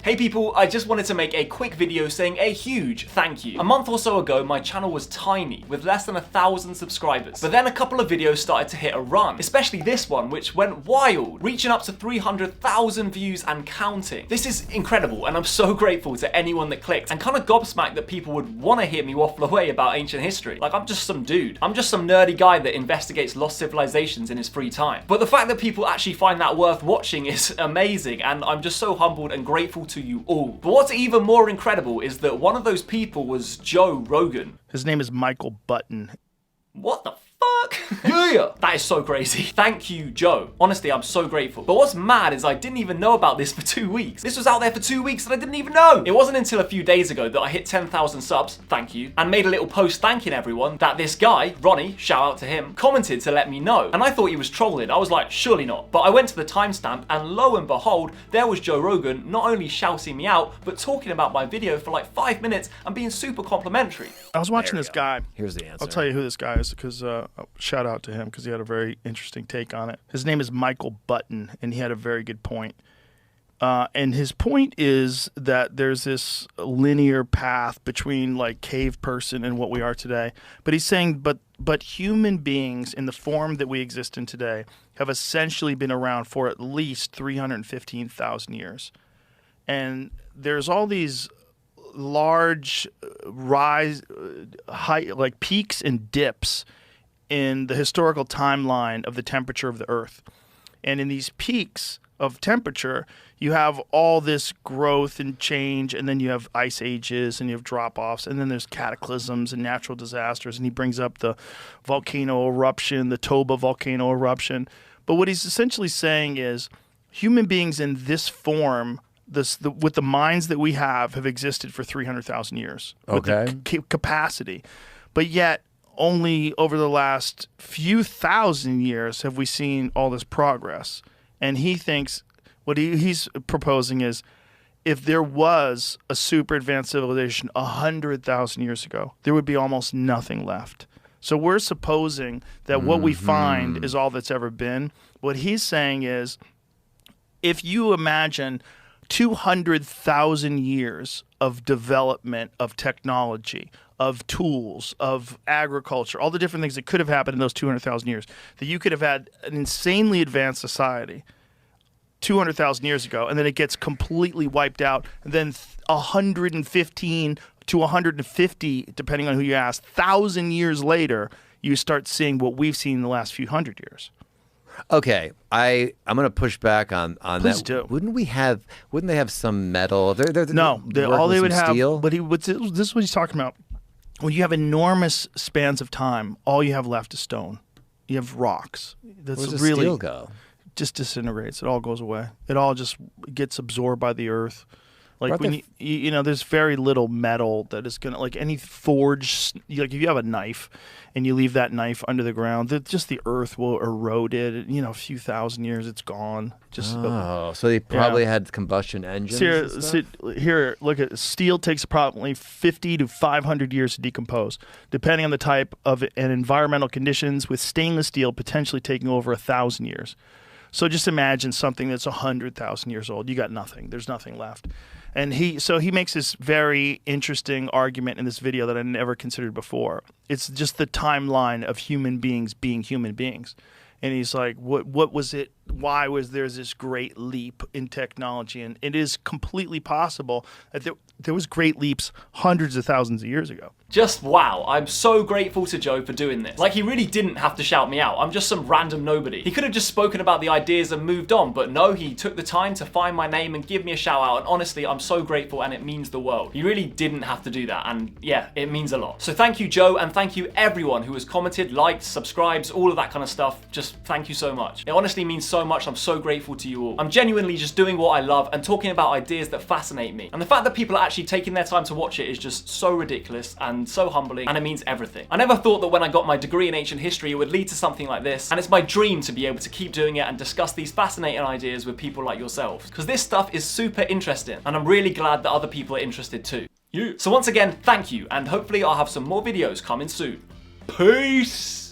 Hey people, I just wanted to make a quick video saying a huge thank you. A month or so ago, my channel was tiny, with less than 1,000 subscribers. But then a couple of videos started to hit a run, especially this one, which went wild, reaching up to 300,000 views and counting. This is incredible, and I'm so grateful to anyone that clicked, and kind of gobsmacked that people would want to hear me waffle away about ancient history. Like, I'm just some dude. I'm just some nerdy guy that investigates lost civilizations in his free time. But the fact that people actually find that worth watching is amazing, and I'm just so humbled and grateful to you all. But what's even more incredible is that one of those people was Joe Rogan. His name is Michael Button. What the fuck? Yeah! That is so crazy. Thank you, Joe. Honestly, I'm so grateful. But what's mad is I didn't even know about this for 2 weeks. This was out there for 2 weeks and I didn't even know. It wasn't until a few days ago that I hit 10,000 subs, thank you, and made a little post thanking everyone that this guy, Ronnie, shout out to him, commented to let me know. And I thought he was trolling. I was like, surely not. But I went to the timestamp and lo and behold, there was Joe Rogan not only shouting me out, but talking about my video for like 5 minutes and being super complimentary. I was watching this guy. Here's the answer. I'll tell you who this guy is because shout out to him because he had a very interesting take on it. His name is Michael Button, and he had a very good point. And his point is that there's this linear path between like cave person and what we are today. But he's saying, but human beings in the form that we exist in today have essentially been around for at least 315,000 years. And there's all these large height, like peaks and dips in the historical timeline of the temperature of the Earth. And in these peaks of temperature, you have all this growth and change, and then you have ice ages, and you have drop-offs, and then there's cataclysms and natural disasters, and he brings up the volcano eruption, the Toba volcano eruption. But what he's essentially saying is human beings in this form, with the minds that we have existed for 300,000 years. Okay. With the capacity. But yet, only over the last few thousand years have we seen all this progress. And he thinks what he's proposing is if there was a super advanced civilization 100,000 years ago, there would be almost nothing left. So we're supposing that what we find is all that's ever been. What he's saying is if you imagine 200,000 years of development of technology, of tools, of agriculture, all the different things that could have happened in those 200,000 years, that you could have had an insanely advanced society 200,000 years ago, and then it gets completely wiped out, and then 115 to 150, depending on who you ask, 1,000 years later, you start seeing what we've seen in the last few hundred years. Okay, I'm going to push back on Please that. do. Wouldn't they have some metal? No, all they would have. Steel? But this is what he's talking about. When you have enormous spans of time, all you have left is stone. You have rocks. That's Where does really steel go? Just disintegrates. It all goes away. It all just gets absorbed by the earth. Like when you know, there's very little metal that is gonna, like any forged, like if you have a knife and you leave that knife under the ground, just the earth will erode it. You know, a few thousand years, it's gone. So they probably had combustion engines. Here, look at steel takes approximately 50 to 500 years to decompose, depending on the type of and environmental conditions. With stainless steel potentially taking over 1,000 years. So just imagine something that's 100,000 years old. You got nothing. There's nothing left. And he makes this very interesting argument in this video that I never considered before. It's just the timeline of human beings being human beings. And he's like, what was it? Why was there this great leap in technology? And it is completely possible that there was great leaps hundreds of thousands of years ago. Just wow, I'm so grateful to Joe for doing this. Like, he really didn't have to shout me out. I'm just some random nobody. He could have just spoken about the ideas and moved on, but no, he took the time to find my name and give me a shout out, and honestly, I'm so grateful and it means the world. He really didn't have to do that, and yeah, it means a lot. So thank you, Joe, and thank you everyone who has commented, liked, subscribed, all of that kind of stuff. Just thank you so much. It honestly means so much. I'm so grateful to you all. I'm genuinely just doing what I love and talking about ideas that fascinate me. And the fact that people are actually taking their time to watch it is just so ridiculous and so humbling, and it means everything. I never thought that when I got my degree in ancient history, it would lead to something like this, and it's my dream to be able to keep doing it and discuss these fascinating ideas with people like yourselves, because this stuff is super interesting, and I'm really glad that other people are interested too. So once again, thank you, and hopefully I'll have some more videos coming soon. Peace!